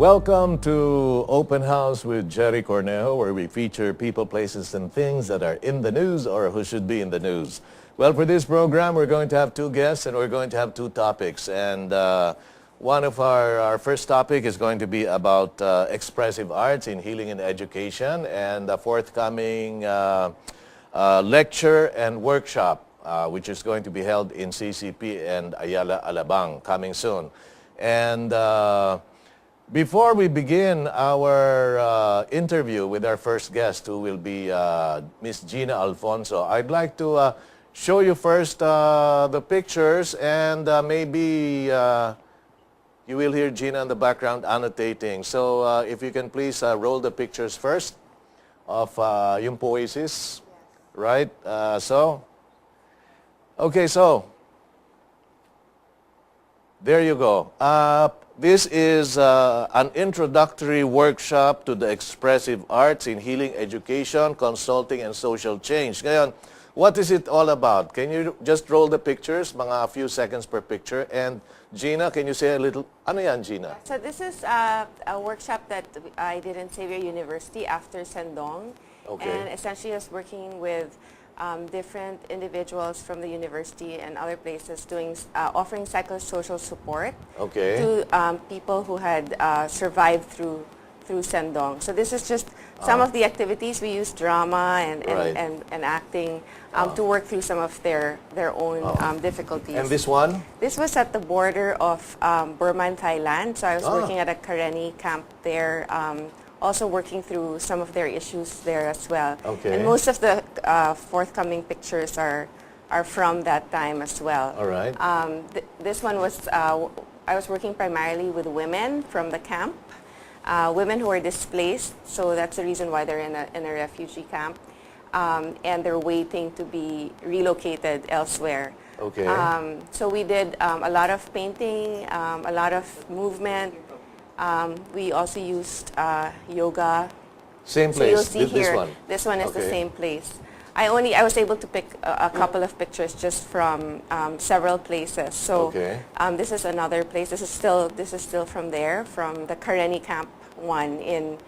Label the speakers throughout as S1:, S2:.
S1: Welcome to Open House with Gerry Cornejo, where we feature people, places, and things that are in the news or who should be in the news. Well, for this program, we're going to have two guests and we're going to have two topics. And one of our first topic is going to be about expressive arts in healing and education, and the forthcoming lecture and workshop, which is going to be held in CCP and Ayala Alabang coming soon. And before we begin our interview with our first guest, who will be Miss GINA Alfonso, I'd like to show you first the pictures, and maybe you will hear GINA in the background annotating. So if you can please roll the pictures first of yung poesis, right? Okay, so there you go. This is an introductory workshop to the expressive arts in healing, education, consulting, and social change. Ngayon, what is it all about? Can you just roll the pictures, mga few seconds per picture? And GINA, can you say a little, ano yan, GINA?
S2: So this is a workshop that I did in Xavier University after Sendong.
S1: Okay.
S2: And essentially I was working with different individuals from the university and other places doing offering psychosocial support to people who had survived through Sendong. So this is just some of the activities. We use drama and acting to work through some of their own difficulties.
S1: And this one?
S2: This was at the border of Burma and Thailand. So I was working at a Karenni camp there, also working through some of their issues there as well.
S1: Okay.
S2: And most of the forthcoming pictures are from that time as well.
S1: All right.
S2: This one was, I was working primarily with women from the camp, women who are displaced, so that's the reason why they're in a refugee camp, and they're waiting to be relocated elsewhere.
S1: Okay.
S2: So we did a lot of painting, a lot of movement. We also used yoga.
S1: Same place.
S2: So you'll see here,
S1: this one.
S2: This one is the same place. I was able to pick a couple of pictures just from several places. So this is another place. This is still from there, from the Karenni Camp 1 in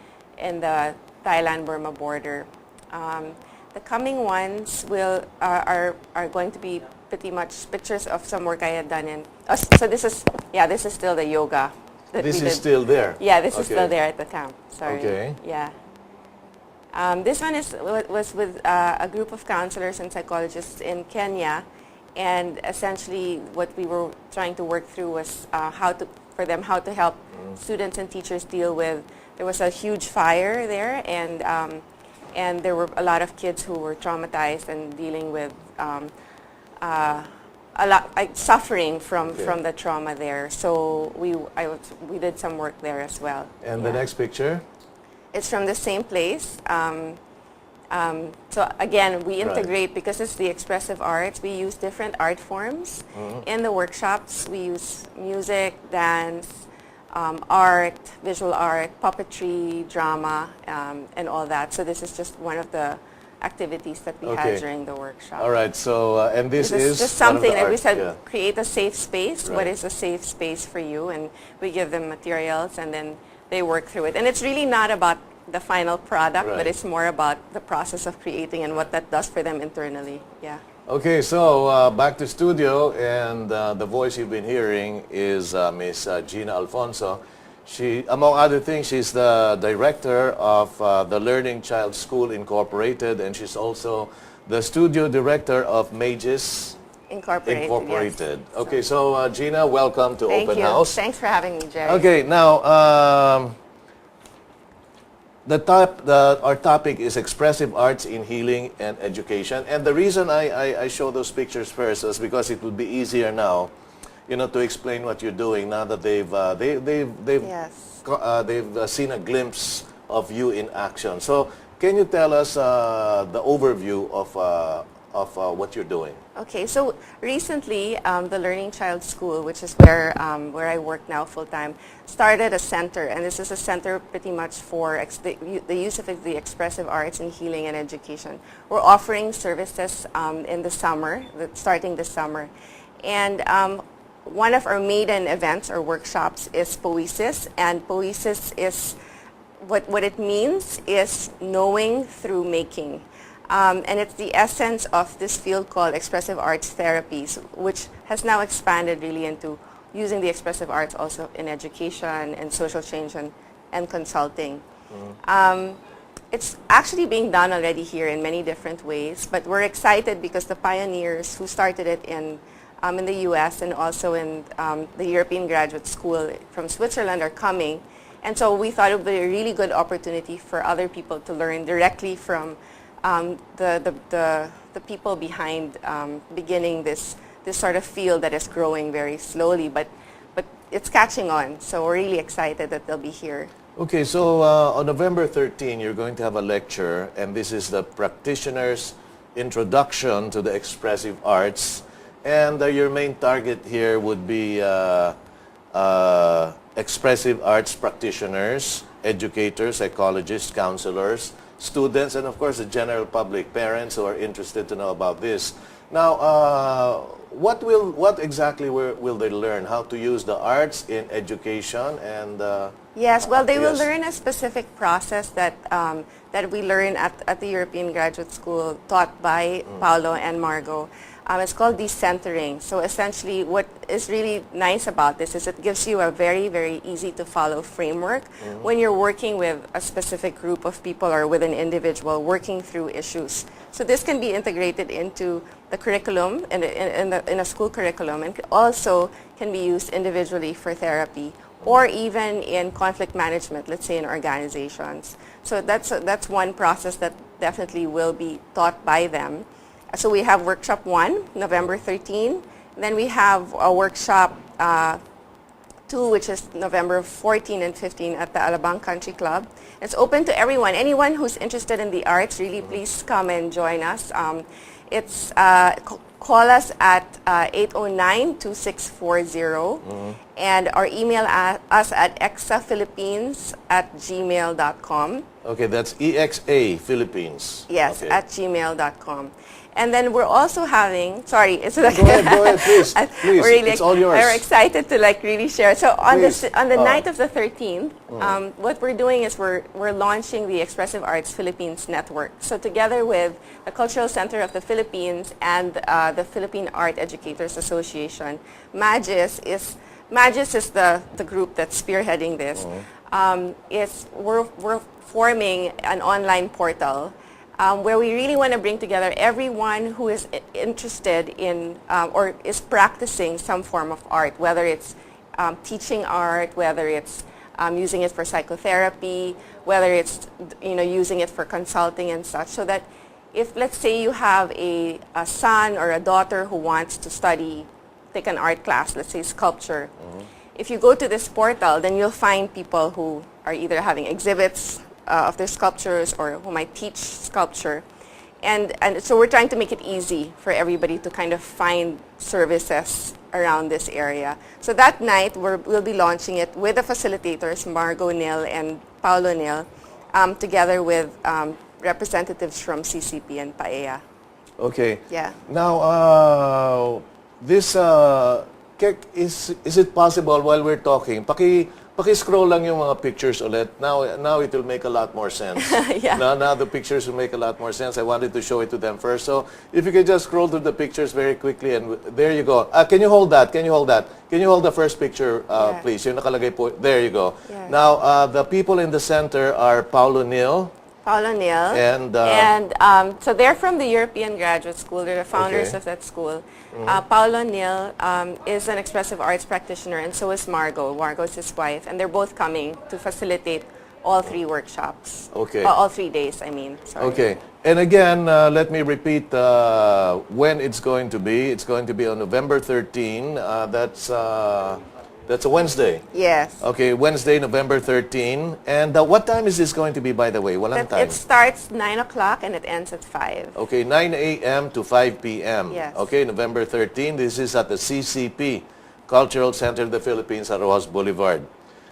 S2: the Thailand-Burma border. The coming ones are going to be pretty much pictures of some work I had done in. So this is still the yoga.
S1: This is still there?
S2: Yeah, this is still there at the camp. Sorry.
S1: Okay.
S2: Yeah. This one was with a group of counselors and psychologists in Kenya, and essentially what we were trying to work through was how to help students and teachers deal with. There was a huge fire there, and there were a lot of kids who were traumatized and dealing with a lot suffering from the trauma there. So we did some work there as well.
S1: And the next picture?
S2: It's from the same place. So again, we integrate, because it's the expressive arts, we use different art forms in the workshops. We use music, dance, art, visual art, puppetry, drama, and all that. So this is just one of the activities that we had during the workshop.
S1: All right, so, and this is
S2: just something that we said, create a safe space. What is a safe space for you? And we give them materials, and then they work through it. And it's really not about the final product, but it's more about the process of creating and what that does for them internally. Yeah.
S1: Okay, so back to studio, and the voice you've been hearing is Miss GINA Alfonso. She, among other things, she's the director of the Learning Child School Incorporated, and she's also the studio director of Mages Incorporated. Yes. Okay, so GINA, welcome to Open House.
S2: Thanks for having me, Gerry.
S1: Okay, now our topic is expressive arts in healing and education, and the reason I show those pictures first is because it would be easier now, to explain what you're doing now that they've seen a glimpse of you in action. So, can you tell us the overview of what you're doing?
S2: Okay, so recently the Learning Child School, which is where I work now full time, started a center, and this is a center pretty much for the use of the expressive arts in healing and education. We're offering services in the summer, starting this summer, and one of our maiden events or workshops is poesis, and poesis is what it means is knowing through making. And it's the essence of this field called expressive arts therapies, which has now expanded really into using the expressive arts also in education and social change and consulting. It's actually being done already here in many different ways, but we're excited because the pioneers who started it in the U.S. and also in the European Graduate School from Switzerland are coming. And so we thought it would be a really good opportunity for other people to learn directly from the people behind beginning this sort of field that is growing very slowly, but it's catching on. So we're really excited that they'll be here.
S1: Okay, so on November 13, you're going to have a lecture, and this is the practitioner's introduction to the expressive arts. And your main target here would be expressive arts practitioners, educators, psychologists, counselors, students, and of course the general public, parents who are interested to know about this. Now, what exactly will they learn? How to use the arts in education and...
S2: Yes, well, they will learn a specific process that we learn at the European Graduate School, taught by Paolo and Margot. It's called decentering. So essentially what is really nice about this is it gives you a very, very easy to follow framework when you're working with a specific group of people or with an individual working through issues. So this can be integrated into the curriculum, in a school curriculum, and also can be used individually for therapy or even in conflict management, let's say in organizations. So that's one process that definitely will be taught by them. So we have workshop 1, November 13. Then we have a workshop 2, which is November 14 and 15 at the Alabang Country Club. It's open to everyone. Anyone who's interested in the arts, really please come and join us. Call us at 809-2640 and or email us at exaphilippines@gmail.com.
S1: Okay, that's EXA Philippines.
S2: Yes,
S1: okay.
S2: at gmail.com. And then we're also having, sorry, it's like
S1: go ahead, please. Please,
S2: really,
S1: it's all yours.
S2: We're excited to really share. So on the night of the 13th, what we're doing is we're launching the Expressive Arts Philippines Network. So together with the Cultural Center of the Philippines and the Philippine Art Educators Association, MAGIS is the group that's spearheading this. We're forming an online portal where we really want to bring together everyone who is interested in or is practicing some form of art, whether it's teaching art, whether it's using it for psychotherapy, whether it's using it for consulting and such, so that if, let's say, you have a son or a daughter who wants to take an art class, let's say sculpture, if you go to this portal, then you'll find people who are either having exhibits of their sculptures or who might teach sculpture. And so we're trying to make it easy for everybody to kind of find services around this area. So that night, we'll be launching it with the facilitators, Margot Nil and Paolo Nil, together with representatives from CCP and PAEA.
S1: Okay.
S2: Yeah.
S1: Now, this, is it possible while we're talking, Paki-scroll lang yung mga pictures ulit. Now it will make a lot more sense.
S2: Yeah.
S1: Now the pictures will make a lot more sense. I wanted to show it to them first. So if you could just scroll through the pictures very quickly, and there you go. Can you hold that? Can you hold that? Can you hold the first picture, please? Yung nakalagay po. There you go. Yeah. Now the people in the center are Paolo Nil. And
S2: so they're from the European Graduate School. They're the founders of that school. Paolo Nil is an expressive arts practitioner, and so is Margot. Margot is his wife, and they're both coming to facilitate all 3 workshops.
S1: Okay.
S2: All 3 days, I mean. Sorry.
S1: Okay. And again, let me repeat when it's going to be. It's going to be on November 13. That's a Wednesday.
S2: Yes.
S1: Okay, Wednesday, November 13. And what time is this going to be, by the way? Walang time.
S2: It starts 9 o'clock and it ends at 5.
S1: Okay, 9 a.m. to 5 p.m.
S2: Yes.
S1: Okay, November 13. This is at the CCP, Cultural Center of the Philippines at Rojas Boulevard.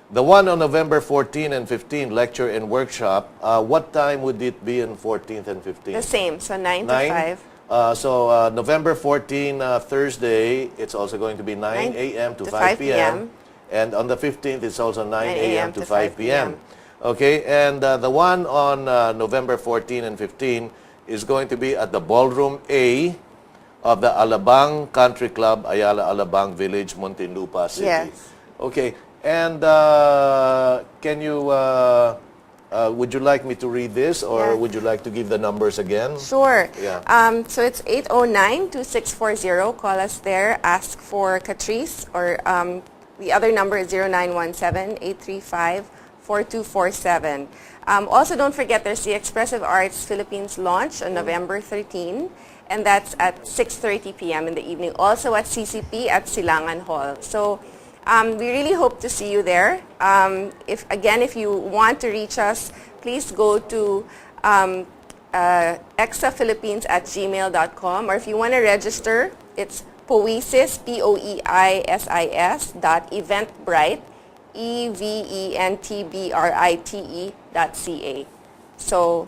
S1: The one on November 14 and 15, lecture and workshop, what time would it be on 14th and 15th?
S2: The same, so 9 to 5.
S1: November 14, Thursday, it's also going to be 9 a.m. to 5 p.m. And on the 15th, it's also 9 a.m. to 5 p.m. Okay, and the one on November 14 and 15 is going to be at the Ballroom A of the Alabang Country Club, Ayala Alabang Village, Muntinlupa City.
S2: Yes.
S1: Okay, and can you... would you like me to read this, or would you like to give the numbers again?
S2: Sure.
S1: Yeah.
S2: So it's 809-2640. Call us there. Ask for Catrice, or the other number is 0917-835-4247. Also, don't forget, there's the Expressive Arts Philippines launch on November 13, and that's at 6:30 p.m. in the evening. Also at CCP at Silangan Hall. So we really hope to see you there. If you want to reach us, please go to exaphilippines@gmail.com, or if you want to register, it's POISIS, POEISIS.eventbrite, eventbrite.ca. So,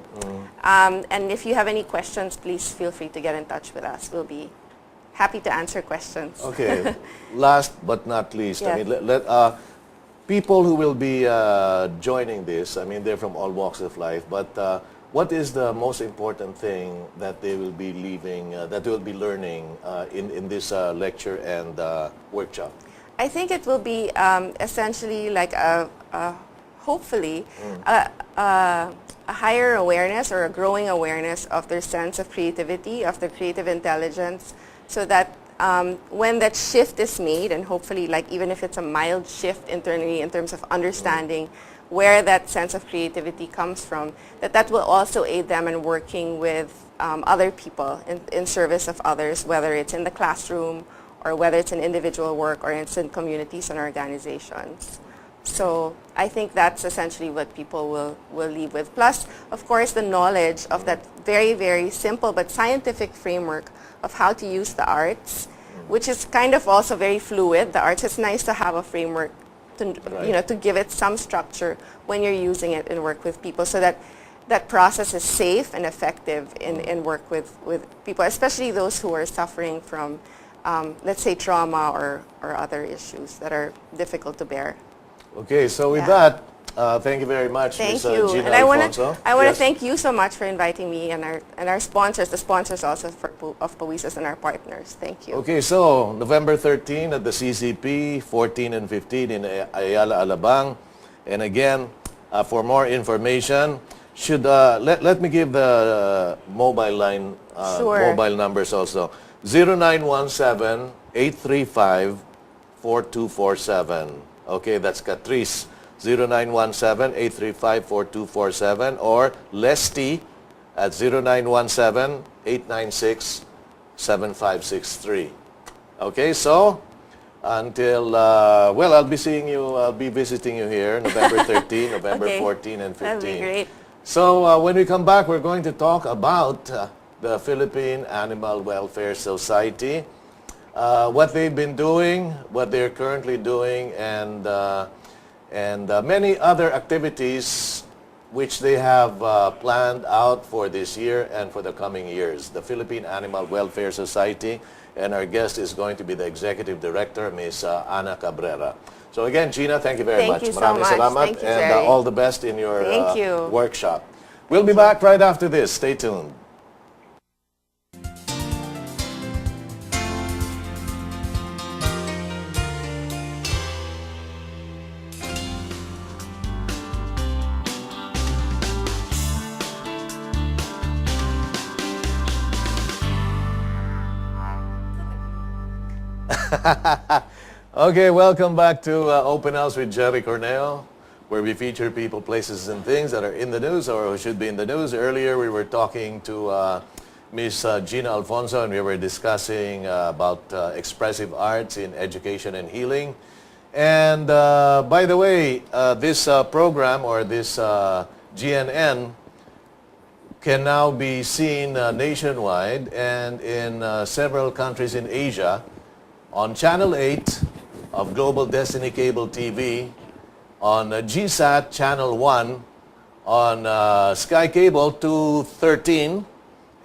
S2: and if you have any questions, please feel free to get in touch with us. We'll be happy to answer questions.
S1: Okay. Last but not least,
S2: Yes.
S1: I mean, people who will be joining this, I mean, they're from all walks of life, but what is the most important thing that they will be leaving, that they will be learning in this lecture and workshop?
S2: I think it will be essentially like hopefully a higher awareness, or a growing awareness of their sense of creativity, of their creative intelligence, so that when that shift is made, and hopefully, like, even if it's a mild shift internally in terms of understanding where that sense of creativity comes from, that will also aid them in working with other people in service of others, whether it's in the classroom, or whether it's in individual work, or it's in communities and organizations. So I think that's essentially what people will leave with. Plus, of course, the knowledge of that very, very simple but scientific framework of how to use the arts, which is kind of also very fluid. The arts, it's nice to have a framework to, to give it some structure when you're using it in work with people, so that that process is safe and effective in work with people, especially those who are suffering from, let's say, trauma or other issues that are difficult to bear.
S1: Okay, so with that, thank you very much,
S2: Thank
S1: Ms.
S2: you.
S1: Gina
S2: And
S1: Alfonso.
S2: I want to thank you so much for inviting me, and our sponsors, the sponsors also of POISIS, and our partners. Thank you.
S1: Okay, so November 13 at the CCP, 14 and 15 in Ayala, Alabang. And again, for more information, let me give the mobile line, mobile numbers also. 0917-835-4247. Okay, that's Catrice. 0917-835-4247, or Lesty at 0917-896-7563. Okay, so until, I'll be seeing you, I'll be visiting you here November 13, November 14 and 15.
S2: That'd be great.
S1: So when we come back, we're going to talk about the Philippine Animal Welfare Society, what they've been doing, what they're currently doing, and many other activities which they have planned out for this year and for the coming years. The Philippine Animal Welfare Society, and our guest is going to be the Executive Director, Ms. Ana Cabrera. So again, Gina, thank you very much.
S2: Thank you so much.
S1: Salamat,
S2: Thank you,
S1: and
S2: Gerry.
S1: all the best in your
S2: you.
S1: workshop. We'll be back right after this. Stay tuned. Okay, welcome back to Open House with Gerry Cornejo, where we feature people, places, and things that are in the news or should be in the news. Earlier, we were talking to Ms. Gina Alfonso, and we were discussing about expressive arts in education and healing. And by the way, this program, or this GNN, can now be seen nationwide and in several countries in Asia on Channel 8 of Global Destiny Cable TV, on GSAT Channel 1, on Sky Cable 213,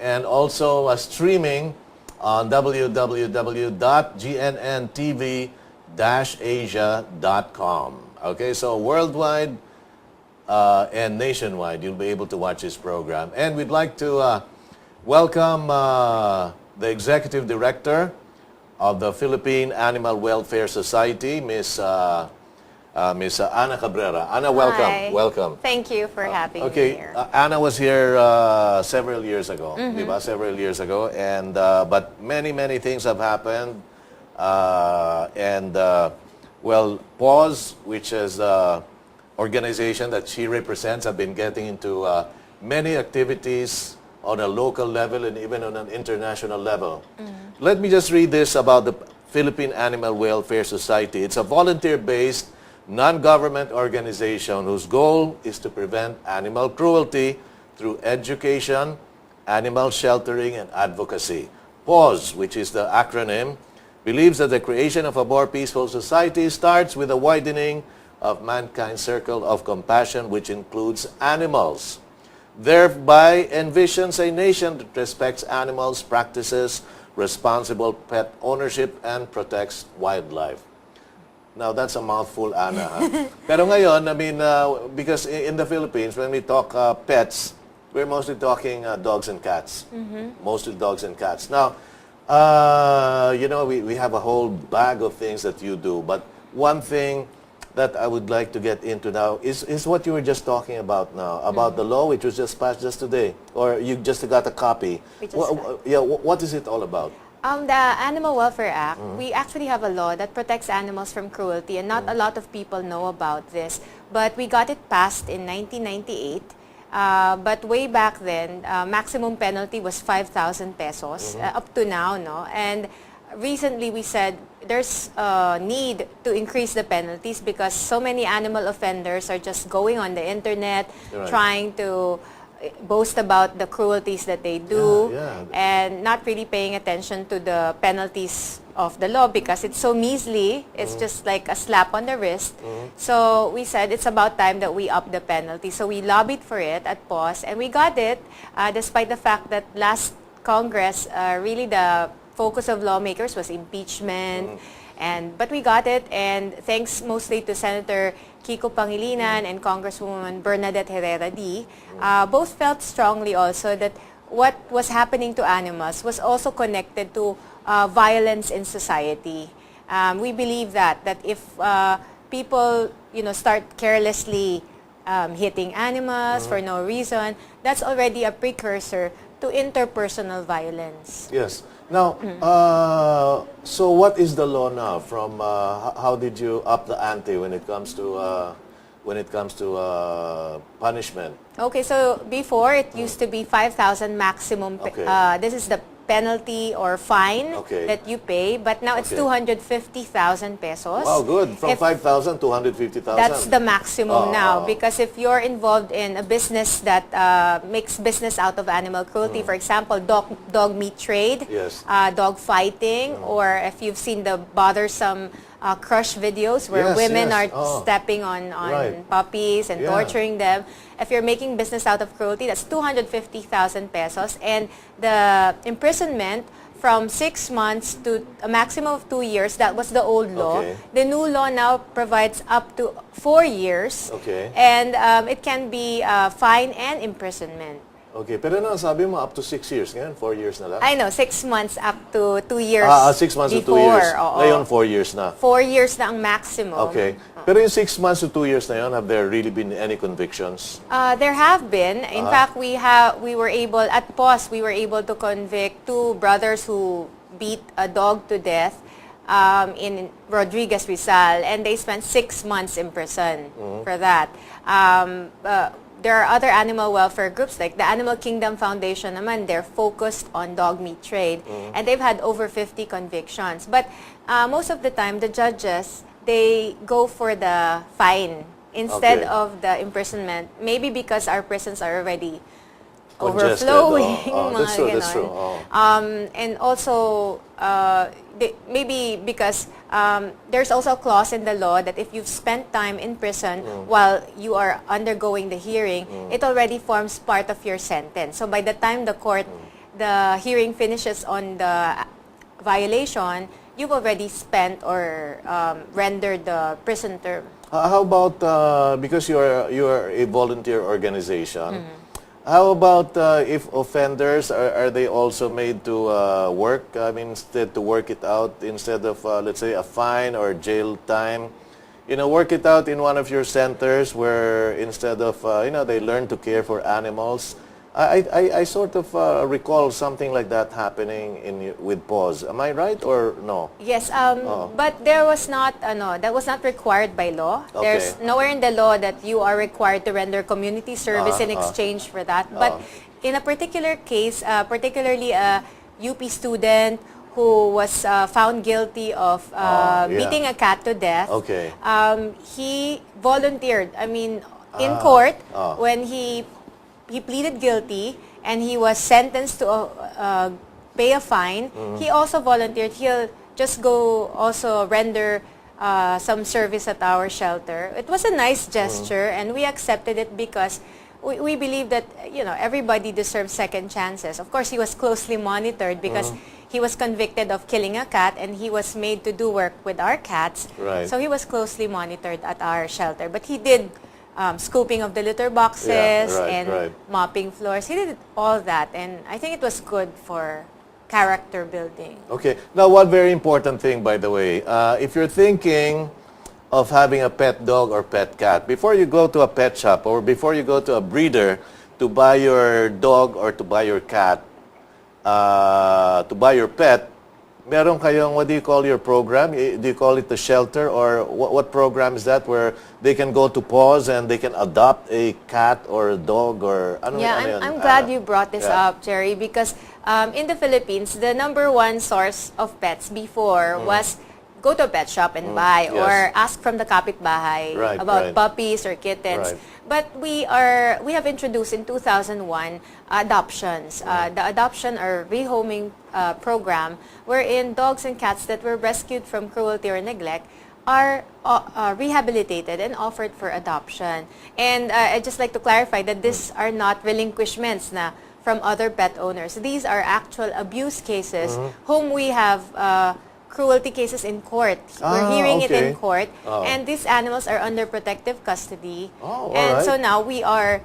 S1: and also streaming on www.gnntv-asia.com. Okay, so worldwide and nationwide, you'll be able to watch this program. And we'd like to welcome the Executive Director of the Philippine Animal Welfare Society, Miss Ana Cabrera. Ana, welcome.
S3: Hi.
S1: Welcome.
S3: Thank you for having me
S1: Okay,
S3: here.
S1: Ana was here several years ago, diba? Several years ago, and but many things have happened, well, PAWS, which is the organization that she represents, have been getting into many activities on a local level and even on an international level. Let me just read this about the Philippine Animal Welfare Society. It's a volunteer-based, non-government organization whose goal is to prevent animal cruelty through education, animal sheltering, and advocacy. PAWS, which is the acronym, believes that the creation of a more peaceful society starts with a widening of mankind's circle of compassion, which includes animals. Thereby envisions a nation that respects animals, practices responsible pet ownership, and protects wildlife. Now, that's a mouthful, Ana. Pero ngayon, I mean, because in the Philippines, when we talk pets, we're mostly talking dogs and cats. Mostly dogs and cats. Now, you know, we have a whole bag of things that you do, but one thing that I would like to get into now is what you were just talking about now, about the law which was just passed just today, or you just got a copy. What is it all about?
S3: The Animal Welfare Act, we actually have a law that protects animals from cruelty, and not a lot of people know about this. But we got it passed in 1998. But way back then, maximum penalty was 5,000 pesos up to now, no? And recently we said there's a need to increase the penalties because so many animal offenders are just going on the internet, trying to boast about the cruelties that they do, and not really paying attention to the penalties of the law because it's so measly. It's just like a slap on the wrist. So we said it's about time that we up the penalty. So we lobbied for it at PAWS, and we got it despite the fact that last Congress, really the focus of lawmakers was impeachment. But we got it, and thanks mostly to Senator Kiko Pangilinan and Congresswoman Bernadette Herrera D, both felt strongly also that what was happening to animals was also connected to violence in society. We believe that if people, start carelessly hitting animals for no reason, that's already a precursor to interpersonal violence.
S1: Yes. Now, so what is the law now? From how did you up the ante when it comes to punishment?
S3: Okay, so before it used to be 5,000 maximum. This is the penalty or fine that you pay, but now it's 250,000 pesos.
S1: Wow, good. From 5,000 to 250,000.
S3: That's the maximum now, because if you're involved in a business that makes business out of animal cruelty, for example, dog meat trade, dog fighting, or if you've seen the bothersome crush videos where women are stepping on puppies and torturing them. If you're making business out of cruelty, that's 250,000 pesos. And the imprisonment from 6 months to a maximum of 2 years, that was the old law. The new law now provides up to 4 years. And it can be fine and imprisonment.
S1: Okay, pero sabi mo up to 6 years. Ngayon, 4 years na lang?
S3: I know, 6 months up to 2 years
S1: 6 months
S3: before,
S1: to 2 years. Ngayon, 4 years na.
S3: 4 years na ang maximum.
S1: Okay. Pero yung 6 months to 2 years na yun, have there really been any convictions?
S3: There have been. In fact, we were able, at PAWS, we were able to convict 2 brothers who beat a dog to death in Rodriguez, Rizal, and they spent 6 months in prison for that. There are other animal welfare groups like the Animal Kingdom Foundation naman, they're focused on dog meat trade, and they've had over 50 convictions. But most of the time, the judges, they go for the fine instead of the imprisonment. Maybe because our prisons are already overflowing.
S1: That's true, that's true.
S3: And also, maybe because there's also a clause in the law that if you've spent time in prison while you are undergoing the hearing, it already forms part of your sentence. So by the time the court the hearing finishes on the violation, you've already spent or rendered the prison term.
S1: How about, because you're a volunteer organization, how about if offenders, are they also made to work, I mean, instead to work it out instead of, let's say, a fine or jail time? You know, work it out in one of your centers where instead of, you know, they learn to care for animals. I sort of recall something like that happening with PAWS. Am I right or no?
S3: Yes, but there was not, that was not required by law.
S1: Okay.
S3: There's nowhere in the law that you are required to render community service in exchange for that. But in a particular case, particularly a UP student who was found guilty of beating a cat to death,
S1: okay.
S3: He volunteered. I mean, in court, when he pleaded guilty and he was sentenced to pay a fine, he also volunteered. He'll just go also render some service at our shelter. It was a nice gesture and we accepted it because we believe that, you know, everybody deserves second chances. Of course, he was closely monitored because he was convicted of killing a cat and he was made to do work with our cats.
S1: Right.
S3: So he was closely monitored at our shelter. But he did scooping of the litter boxes and mopping floors. He did all that, and I think it was good for character building.
S1: Okay. Now, one very important thing, by the way, if you're thinking of having a pet dog or pet cat, before you go to a pet shop or before you go to a breeder to buy your dog or to buy your cat, to buy your pet, meron kayong, what do you call your program? Do you call it the shelter, or what program is that where they can go to PAWS and they can adopt a cat or a dog or ano?
S3: Yeah, I'm glad you brought this up, Gerry, because in the Philippines, the #1 source of pets before was go to a pet shop and buy or ask from the kapitbahay about puppies or kittens. But we have introduced in 2001 adoptions. The adoption or rehoming program wherein dogs and cats that were rescued from cruelty or neglect are rehabilitated and offered for adoption. And I'd just like to clarify that these are not relinquishments from other pet owners. These are actual abuse cases whom we have cruelty cases in court. We're hearing it in court, and these animals are under protective custody. And so now we are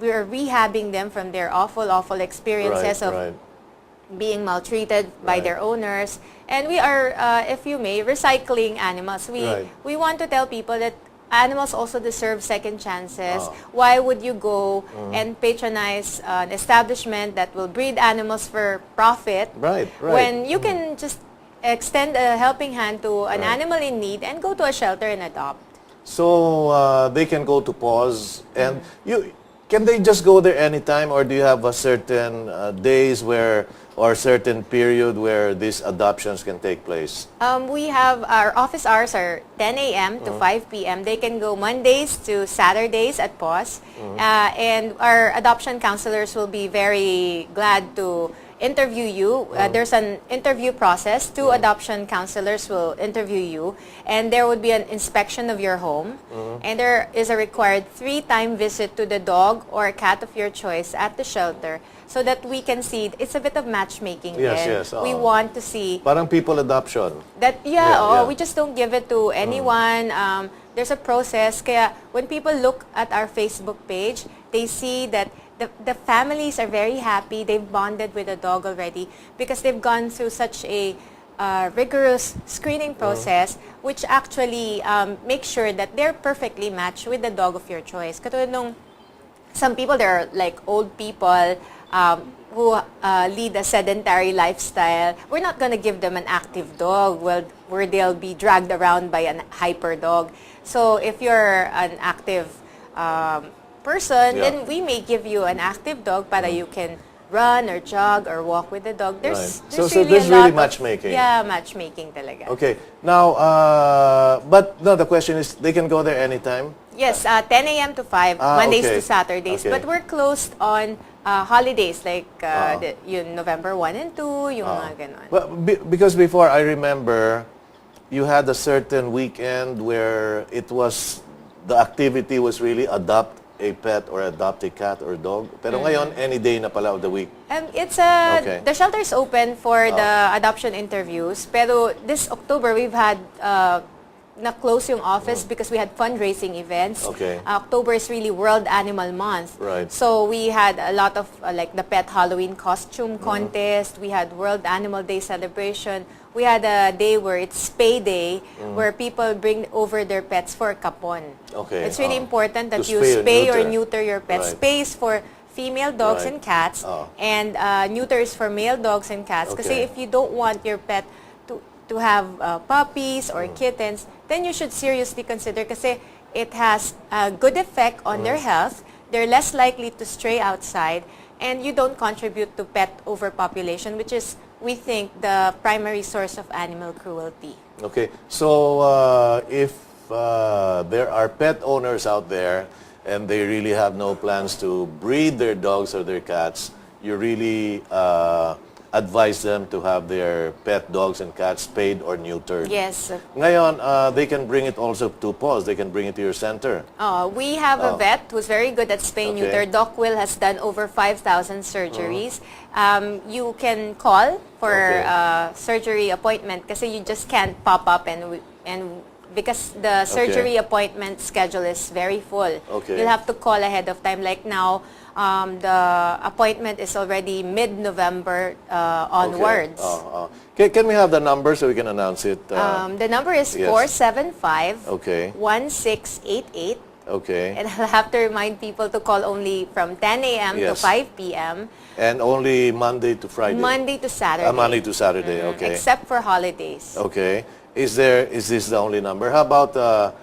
S3: rehabbing them from their awful experiences of being maltreated by their owners. And we are, if you may, recycling animals. We want to tell people that animals also deserve second chances. Why would you go and patronize an establishment that will breed animals for profit when you can just extend a helping hand to an animal in need and go to a shelter and adopt?
S1: So they can go to PAWS, and can they just go there anytime, or do you have a certain days where or certain period where these adoptions can take place?
S3: We have our office hours are 10 a.m. to 5 p.m. They can go Mondays to Saturdays at PAWS, and our adoption counselors will be very glad to interview you. There's an interview process. 2 adoption counselors will interview you, and there would be an inspection of your home, and there is a required 3-time visit to the dog or cat of your choice at the shelter so that we can see. It's a bit of matchmaking.
S1: Yes.
S3: We want to see
S1: parang people adoption.
S3: That we just don't give it to anyone. There's a process. Kaya when people look at our Facebook page, they see that the families are very happy. They've bonded with the dog already because they've gone through such a rigorous screening process, which actually makes sure that they're perfectly matched with the dog of your choice. Katulad nung some people, they're like old people who lead a sedentary lifestyle. We're not going to give them an active dog where they'll be dragged around by a hyper dog. So if you're an active person, then we may give you an active dog para you can run or jog or walk with the dog. There's
S1: really matchmaking.
S3: Matchmaking talaga.
S1: Okay. Now, but no, the question is, they can go there anytime?
S3: Yes, 10 a.m. to 5, Mondays to Saturdays. But we're closed on holidays like yung November 1 and 2, yung mga ganon.
S1: Well, because before, I remember you had a certain weekend where the activity was really adopt a pet or adopt a cat or dog? Pero ngayon, any day na pala of the week.
S3: The shelter is open for the adoption interviews. Pero this October, we've had na-close yung office because we had fundraising events.
S1: Okay.
S3: October is really World Animal Month.
S1: Right.
S3: So we had a lot of like the pet Halloween costume contest. We had World Animal Day celebration. We had a day where it's Spay Day, where people bring over their pets for kapon.
S1: Okay.
S3: It's really important that
S1: To
S3: you spay or neuter your pets.
S1: Right.
S3: Spay is for female dogs
S1: Right.
S3: and cats, and neuter is for male dogs and cats. Kasi
S1: Okay.
S3: if you don't want your pet to have puppies or kittens, then you should seriously consider kasi it has a good effect on their health. They're less likely to stray outside, and you don't contribute to pet overpopulation, which is, we think, the primary source of animal cruelty.
S1: Okay. So, if there are pet owners out there and they really have no plans to breed their dogs or their cats, you really advise them to have their pet dogs and cats spayed or neutered.
S3: Yes.
S1: Ngayon, they can bring it also to PAWS. They can bring it to your center.
S3: We have a vet who's very good at spay neuter.
S1: Okay.
S3: Doc Will has done over 5,000 surgeries. You can call for surgery appointment kasi you just can't pop up and because the surgery appointment schedule is very full.
S1: Okay.
S3: You'll have to call ahead of time. Like now, the appointment is already mid-November onwards.
S1: Can we have the number so we can announce it?
S3: The number is
S1: yes.
S3: 475-1688.
S1: Okay.
S3: And I'll have to remind people to call only from 10 a.m. to
S1: Yes.
S3: 5 p.m.
S1: And only Monday to Friday?
S3: Monday to Saturday.
S1: Monday to Saturday, okay.
S3: Except for holidays.
S1: Okay. Is this the only number? How about a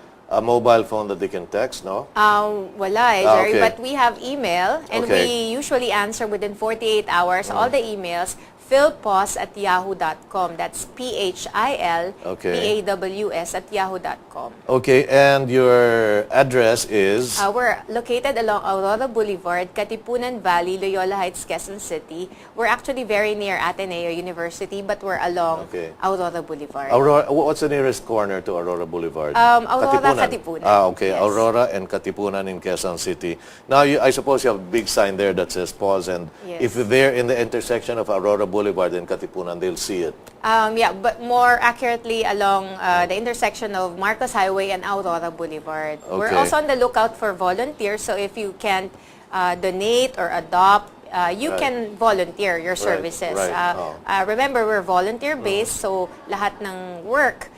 S1: mobile phone that they can text, no?
S3: Wala Jerry.
S1: Okay.
S3: But we have email, and
S1: Okay.
S3: we usually answer within 48 hours all the emails. philpaws@yahoo.com. That's PHILPAWS@yahoo.com.
S1: Okay, and your address is?
S3: We're located along Aurora Boulevard, Katipunan Valley, Loyola Heights, Quezon City. We're actually very near Ateneo University, but we're along Aurora Boulevard.
S1: Aurora, what's the nearest corner to Aurora Boulevard?
S3: Aurora, Katipunan.
S1: Okay,
S3: Yes.
S1: Aurora and Katipunan in Quezon City. Now, I suppose you have a big sign there that says PAWS, and
S3: Yes.
S1: if they're in the intersection of Aurora Boulevard and Katipunan, they'll see it.
S3: But more accurately along the intersection of Marcos Highway and Aurora Boulevard. We're
S1: Okay.
S3: also on the lookout for volunteers, so if you can donate or adopt, you can volunteer your services. Remember, we're volunteer-based, so lahat ng work,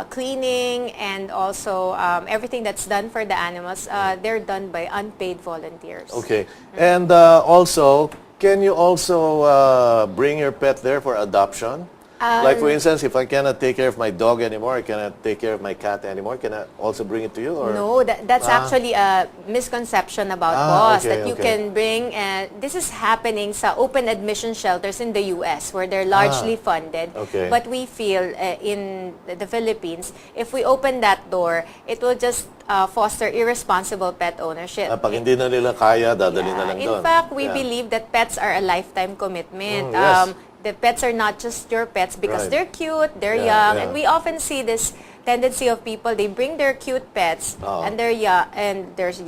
S3: cleaning, and also everything that's done for the animals, they're done by unpaid volunteers.
S1: Okay, and also, can you also bring your pet there for adoption? Like, for instance, if I cannot take care of my dog anymore, I cannot take care of my cat anymore, can I also bring it to you? Or?
S3: No, that's actually a misconception about PAWS,
S1: okay,
S3: that you
S1: okay.
S3: can bring, this is happening sa open admission shelters in the U.S. where they're largely funded.
S1: Okay.
S3: But we feel in the Philippines, if we open that door, it will just foster irresponsible pet ownership.
S1: Pag hindi na nila kaya, dadali na lang doon.
S3: In fact, we believe that pets are a lifetime commitment.
S1: Yes.
S3: The pets are not just your pets because
S1: Right.
S3: they're cute, they're young, and we often see this tendency of people, they bring their cute pets and they're young, and there's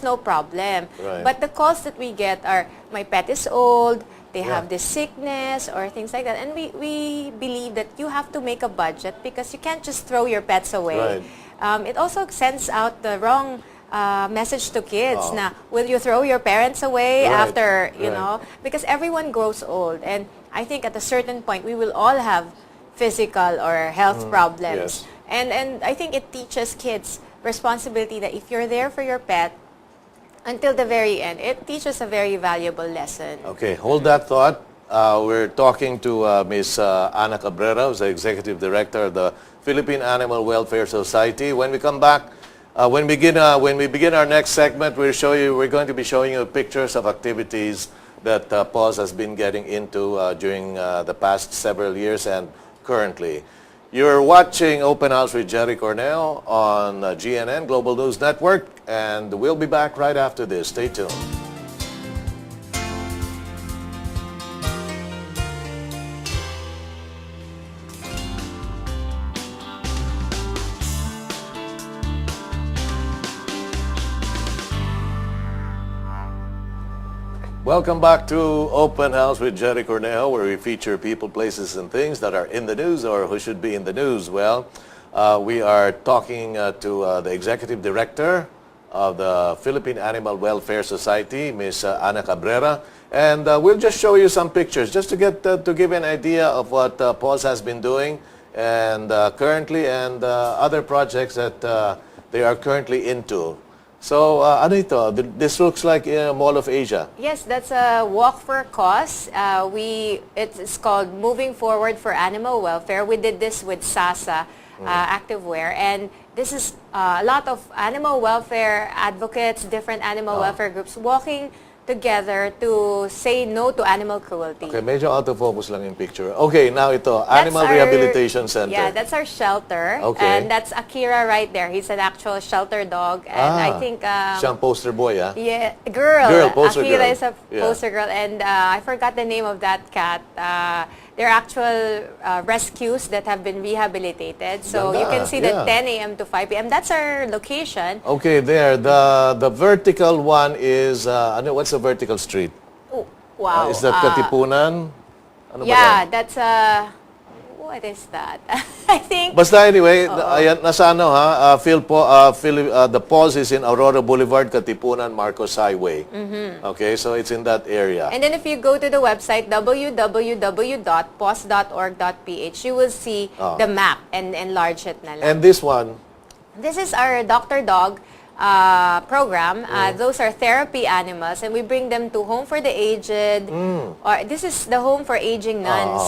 S3: no problem.
S1: Right.
S3: But the calls that we get are, my pet is old, they have this sickness or things like that, and we believe that you have to make a budget because you can't just throw your pets away.
S1: Right.
S3: It also sends out the wrong message to kids na, will you throw your parents away after, you know, because everyone grows old, and I think at a certain point we will all have physical or health problems.
S1: Yes.
S3: And I think it teaches kids responsibility, that if you're there for your pet until the very end, it teaches a very valuable lesson.
S1: Okay, hold that thought. We're talking to Ms. Ana Cabrera, who's the Executive Director of the Philippine Animal Welfare Society. When we come back, when we begin our next segment, we're going to be showing you pictures of activities that PAWS has been getting into during the past several years and currently. You're watching Open House with Gerry Cornejo on GNN, Global News Network, and we'll be back right after this. Stay tuned. Welcome back to Open House with Gerry Cornejo, where we feature people, places, and things that are in the news or who should be in the news. Well, we are talking to the Executive Director of the Philippine Animal Welfare Society, Ms. Ana Cabrera, and we'll just show you some pictures just to get to give an idea of what PAWS has been doing and currently and other projects that they are currently into. So, ano ito? This looks like a Mall of Asia.
S3: Yes, that's a walk for a cause. It's called Moving Forward for Animal Welfare. We did this with SASA Activewear, and this is a lot of animal welfare advocates, different animal welfare groups walking together to say no to animal cruelty.
S1: Okay, medyo out of focus lang yung picture. Okay, now ito, Animal Rehabilitation Center.
S3: Yeah, that's our shelter.
S1: Okay.
S3: And that's Akira right there. He's an actual shelter dog. And I think...
S1: siyang poster boy, ah?
S3: Yeah, girl.
S1: Poster
S3: Akira
S1: girl.
S3: is a poster girl. And I forgot the name of that cat. They're actual rescues that have been rehabilitated. So
S1: Ganda.
S3: you can see that 10 a.m. to 5 p.m. That's our location.
S1: Okay, there. The vertical one is, what's the vertical street?
S3: Oh, wow.
S1: Is that Katipunan? Ano ba
S3: Yeah,
S1: yan?
S3: that's what is that? I think...
S1: Basta anyway, ayan, nasa ano ha, the PAWS is in Aurora Boulevard, Katipunan, Marcos Highway. Okay, so it's in that area.
S3: And then if you go to the website, www.paws.org.ph, you will see the map and enlarge it na lang.
S1: And this one?
S3: This is our Dr. Dog program. Those are therapy animals, and we bring them to Home for the Aged. Or this is the Home for Aging Nuns.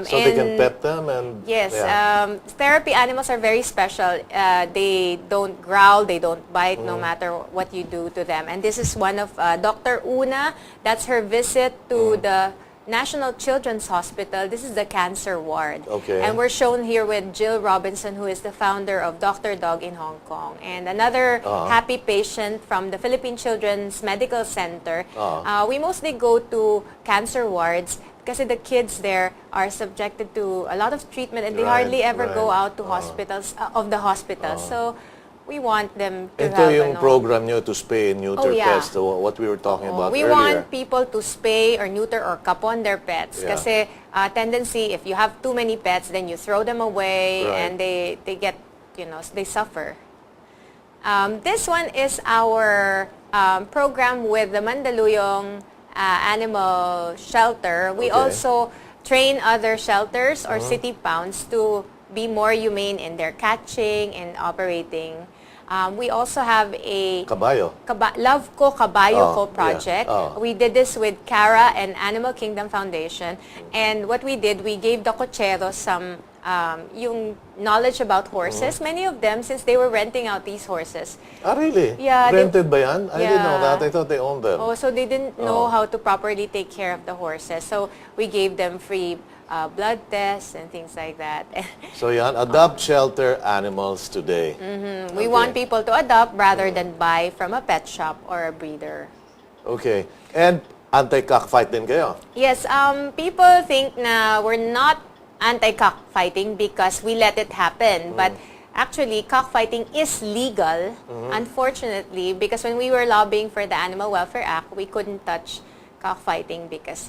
S1: So they can pet them and...
S3: Yes.
S1: Yeah.
S3: Therapy animals are very special. They don't growl, they don't bite, no matter what you do to them. And this is one of Dr. Una. That's her visit to the National Children's Hospital. This is the cancer ward.
S1: Okay.
S3: And we're shown here with Jill Robinson, who is the founder of Dr. Dog in Hong Kong. And another happy patient from the Philippine Children's Medical Center. We mostly go to cancer wards because the kids there are subjected to a lot of treatment and they hardly ever go out to hospitals, So we want them to
S1: Ito
S3: have
S1: yung program nyo to spay and neuter pets, to what we were talking about
S3: we
S1: earlier.
S3: want people to spay or neuter or kapon their pets.
S1: Yeah.
S3: Kasi tendency, if you have too many pets, then you throw them away and they get, they suffer. This one is our program with the Mandaluyong Animal Shelter. We also train other shelters or city pounds to be more humane in their catching and operating. We also have a
S1: Kabayo.
S3: Love Ko, Kabayo Ko project.
S1: Yeah.
S3: We did this with Cara and Animal Kingdom Foundation. And what we did, we gave the cocheros some yung knowledge about horses. Many of them, since they were renting out these horses.
S1: Ah, really?
S3: Yeah.
S1: Rented ba yan? I didn't know that. I thought they owned them.
S3: Oh, so they didn't know how to properly take care of the horses. So we gave them free blood tests and things like that.
S1: So yan, adopt shelter animals today.
S3: We want people to adopt rather than buy from a pet shop or a breeder.
S1: Okay. And anti-cockfight din kayo?
S3: Yes, people think na we're not anti-cockfighting because we let it happen. But actually, cockfighting is legal, unfortunately, because when we were lobbying for the Animal Welfare Act, we couldn't touch cockfighting because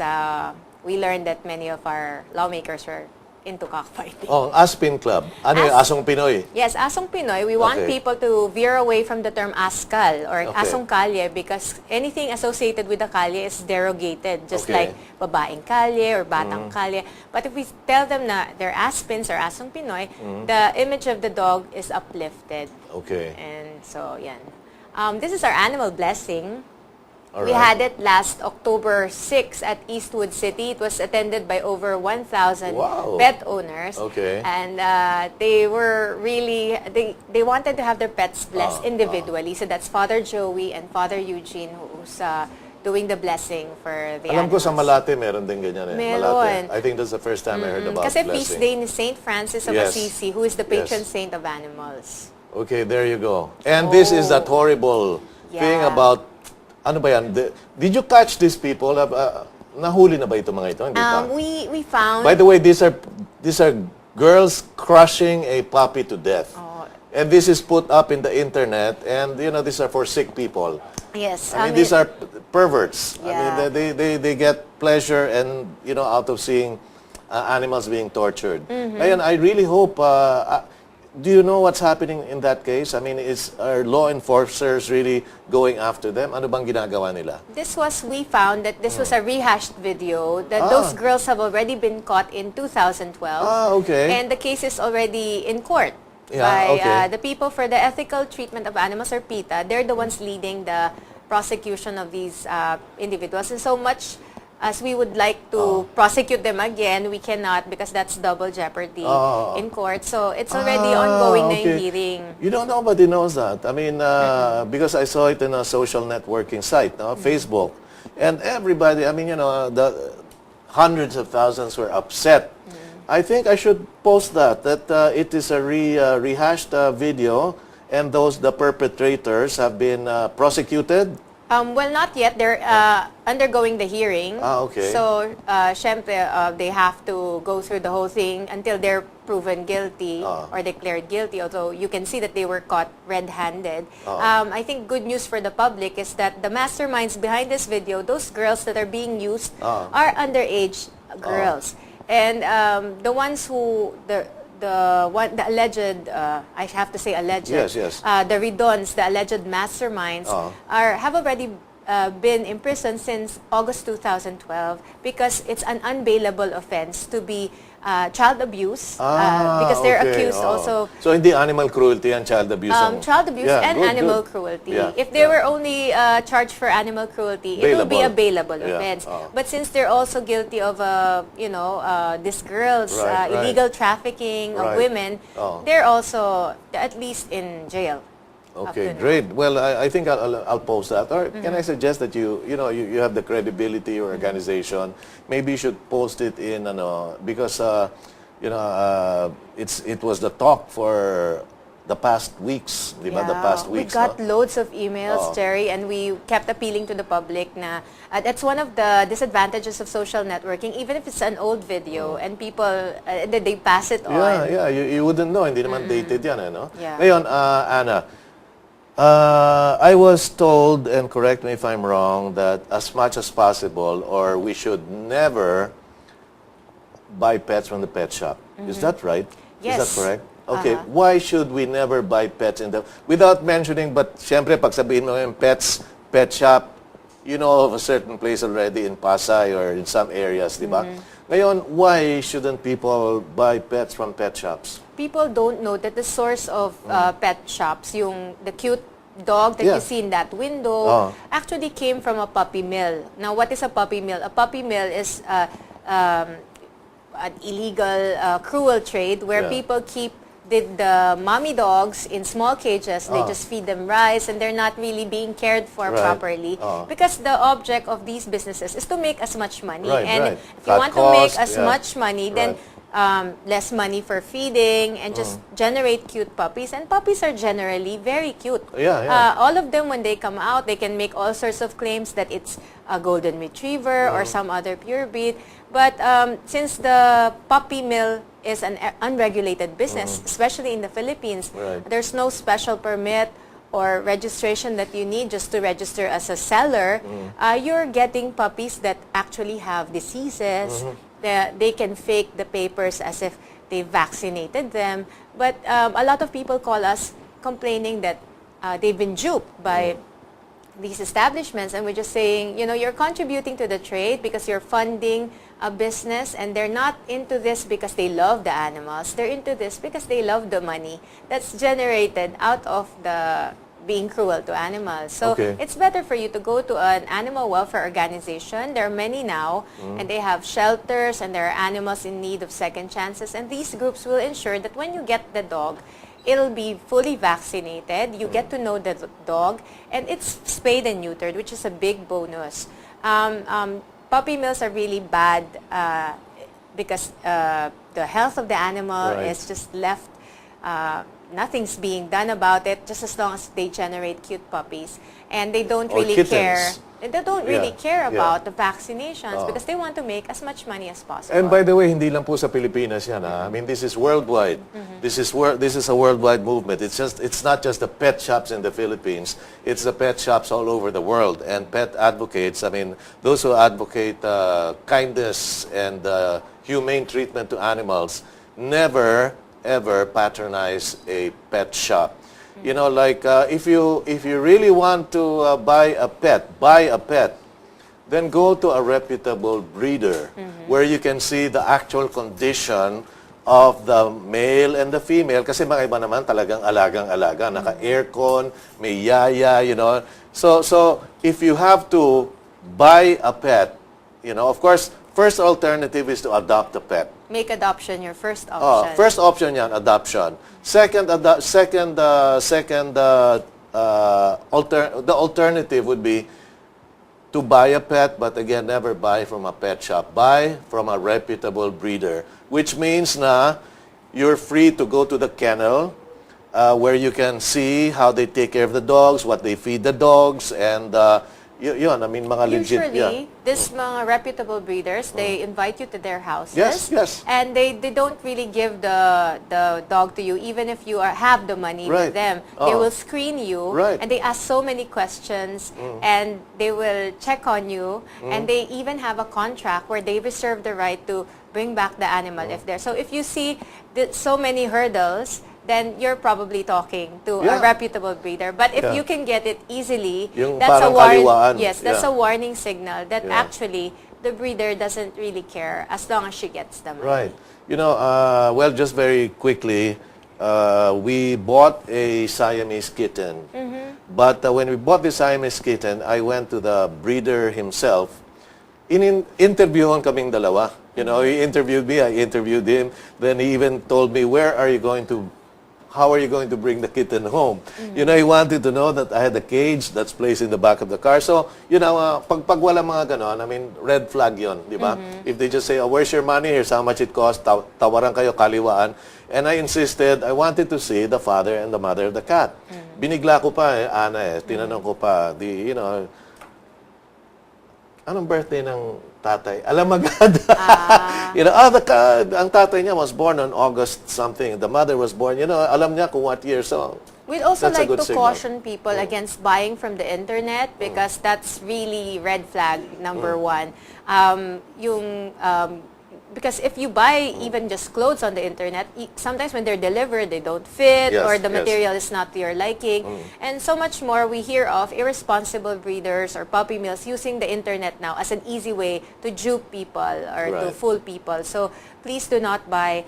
S3: we learned that many of our lawmakers were into cockfighting.
S1: Oh, Aspin Club. Ano yung Asong Pinoy?
S3: Yes, Asong Pinoy. We want people to veer away from the term askal or Asong Kalye because anything associated with the kalye is derogated, just like babaeng kalye or batang kalye. But if we tell them na they're Aspins or Asong Pinoy, the image of the dog is uplifted.
S1: Okay.
S3: And so, yan. This is our animal blessing.
S1: All
S3: We
S1: right.
S3: had it last October 6 at Eastwood City. It was attended by over 1,000 pet owners.
S1: Okay.
S3: And they were really, they wanted to have their pets blessed individually. So that's Father Joey and Father Eugene who's doing the blessing for the
S1: Alam ko
S3: animals.
S1: sa Malate, meron din ganyan eh.
S3: Meron.
S1: Malate. I think that's the first time I heard about
S3: Kasi
S1: blessing.
S3: feast day ni Saint Francis of Assisi, who is the patron saint of animals.
S1: Okay, there you go. And this is that horrible thing about, ano ba yan? Did you catch these people? Nahuli na ba ito mga ito? Hindi pa?
S3: We found...
S1: By the way, these are girls crushing a puppy to death. And this is put up in the internet, and you know, these are for sick people.
S3: Yes.
S1: I mean, these are perverts.
S3: Yeah.
S1: I mean, they get pleasure and, out of seeing animals being tortured. And I really hope, do you know what's happening in that case? I mean, are law enforcers really going after them? Ano bang ginagawa nila?
S3: We found that this was a rehashed video, that those girls have already been caught in 2012.
S1: Okay.
S3: And the case is already in court.
S1: Yeah,
S3: By
S1: okay.
S3: the people for the ethical treatment of animals, or PETA. They're the ones leading the prosecution of these individuals. And so much as we would like to prosecute them again, we cannot, because that's double jeopardy in court. So it's already ongoing na yung hearing.
S1: Nobody knows that. I mean, because I saw it in a social networking site, Facebook. And everybody, I mean, the hundreds of thousands were upset. I think I should post that it is a rehashed video, and the perpetrators have been prosecuted.
S3: Well, not yet. They're undergoing the hearing.
S1: Okay.
S3: So, syempre, they have to go through the whole thing until they're proven guilty or declared guilty, although you can see that they were caught red-handed. I think good news for the public is that the masterminds behind this video, those girls that are being used, are underage girls. And the ones who, the alleged, I have to say alleged,
S1: yes.
S3: the Redons, the alleged masterminds, have already been imprisoned since August 2012 because it's an unbailable offense to be child abuse, because they're accused also.
S1: So hindi animal cruelty and child abuse?
S3: Child abuse and animal cruelty. If they were only charged for animal cruelty, it will be a bailable offense. But since they're also guilty of, these girls, illegal trafficking of women, they're also at least in jail.
S1: Okay, great. Well, I think I'll post that. Or can I suggest that you have the credibility, your organization, maybe you should post it in, because it was the talk for the past weeks, di ba? The past weeks.
S3: We got loads of emails, Gerry, and we kept appealing to the public na that's one of the disadvantages of social networking, even if it's an old video and people, they pass it on.
S1: Yeah, you wouldn't know. Hindi naman dated yan, no?
S3: Yeah.
S1: Ngayon, Anna, I was told, and correct me if I'm wrong, that as much as possible, or we should never buy pets from the pet shop. Is that right?
S3: Yes.
S1: Is that correct? Okay. Why should we never buy pets without mentioning, but syempre, pag sabihin mo yung pet shop, you know of a certain place already in Pasay or in some areas, di ba? Ngayon, why shouldn't people buy pets from pet shops?
S3: People don't know that the source of pet shops, the cute dog that you see in that window, actually came from a puppy mill. Now, what is a puppy mill? A puppy mill is an illegal cruel trade where people keep the mommy dogs in small cages. They just feed them rice, and they're not really being cared for properly, because the object of these businesses is to make as much money. If you want to make as much money, then less money for feeding and just generate cute puppies. And puppies are generally very cute. All of them, when they come out, they can make all sorts of claims that it's a golden retriever or some other pure breed. But since the puppy mill is an unregulated business, especially in the Philippines, there's no special permit or registration that you need just to register as a seller. You're getting puppies that actually have diseases. They can fake the papers as if they vaccinated them. But a lot of people call us complaining that they've been duped by these establishments, and we're just saying, you're contributing to the trade because you're funding a business, and they're not into this because they love the animals. They're into this because they love the money that's generated out of the being cruel to animals. So it's better for you to go to an animal welfare organization. There are many now, and they have shelters, and there are animals in need of second chances, and these groups will ensure that when you get the dog, it'll be fully vaccinated. You get to know the dog, and it's spayed and neutered, which is a big bonus. Puppy mills are really bad because the health of the animal is just left. Nothing's being done about it, just as long as they generate cute puppies, and they don't really care. And they don't really care about the vaccinations because they want to make as much money as possible.
S1: And by the way, hindi lang po sa Pilipinas yan. I mean, this is worldwide. This is a worldwide movement. It's not just the pet shops in the Philippines. It's the pet shops all over the world. And pet advocates, I mean, those who advocate kindness and humane treatment to animals never, ever patronize a pet shop. You know, like if you really want to buy a pet, then go to a reputable breeder where you can see the actual condition of the male and the female. Kasi mga iba naman talagang alagang-alaga, naka-aircon, may yaya, you know. So if you have to buy a pet, you know, of course, first alternative is to adopt a pet.
S3: Make adoption your first option.
S1: First option yan, adoption. The alternative would be to buy a pet, but again, never buy from a pet shop. Buy from a reputable breeder, which means na you're free to go to the kennel where you can see how they take care of the dogs, what they feed the dogs, and yun, I mean, mga legit.
S3: Usually, these mga reputable breeders, they invite you to their houses.
S1: Yes.
S3: And they don't really give the dog to you, even if you have the money with them. They will screen you, and they ask so many questions, and they will check on you, and they even have a contract where they reserve the right to bring back the animal if there. So if you see so many hurdles, then you're probably talking to a reputable breeder. But if you can get it easily, that's a warning. Yes, that's a warning signal that actually the breeder doesn't really care as long as she gets the money.
S1: Right. You know, well, just very quickly, we bought a Siamese kitten. But when we bought the Siamese kitten, I went to the breeder himself. Interviewon kaming dalawa. You know, he interviewed me, I interviewed him. Then he even told me, how are you going to bring the kitten home? You know, he wanted to know that I had a cage that's placed in the back of the car. So, you know, pag wala mga ganon, I mean, red flag yon, di ba? If they just say, oh, where's your money? Here's how much it costs. Tawaran kayo, kaliwaan. And I insisted, I wanted to see the father and the mother of the cat. Binigla ko pa, Ana, tinanong ko pa, you know, anong birthday ng tatay? Alam agad. You know, ang tatay niya was born on August something. The mother was born, you know, alam niya kung what year. So,
S3: we'd also
S1: that's
S3: like to
S1: signal.
S3: caution people against buying from the internet because that's really red flag number one. Because if you buy even just clothes on the internet, sometimes when they're delivered, they don't fit or the material is not to your liking. And so much more we hear of irresponsible breeders or puppy mills using the internet now as an easy way to dupe people or to fool people. So please do not buy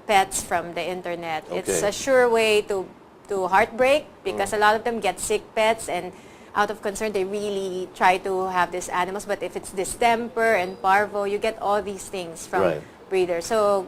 S3: pets from the internet. It's a sure way to heartbreak because a lot of them get sick pets and out of concern, they really try to have these animals. But if it's distemper and parvo, you get all these things from breeders. So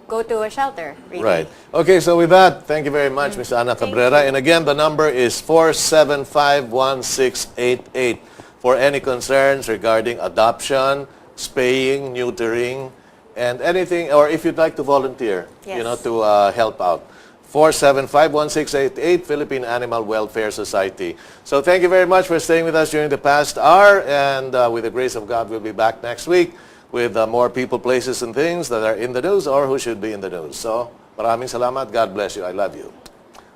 S3: go to a shelter, really.
S1: Right. Okay, so with that, thank you very much, Ms. Ana Cabrera. And again, the number is 475-1688 for any concerns regarding adoption, spaying, neutering, and anything, or if you'd like to volunteer, you know, to help out. 475-1688, Philippine Animal Welfare Society. So thank you very much for staying with us during the past hour, and with the grace of God, we'll be back next week with more people, places, and things that are in the news or who should be in the news. So maraming salamat. God bless you. I love you.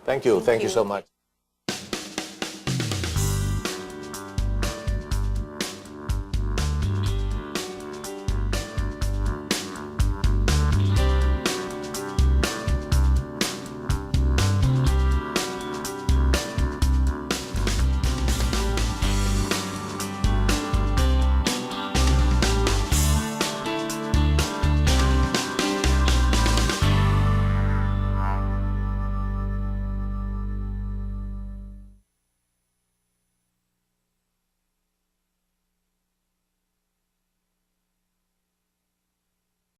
S1: Thank you. Thank you so much.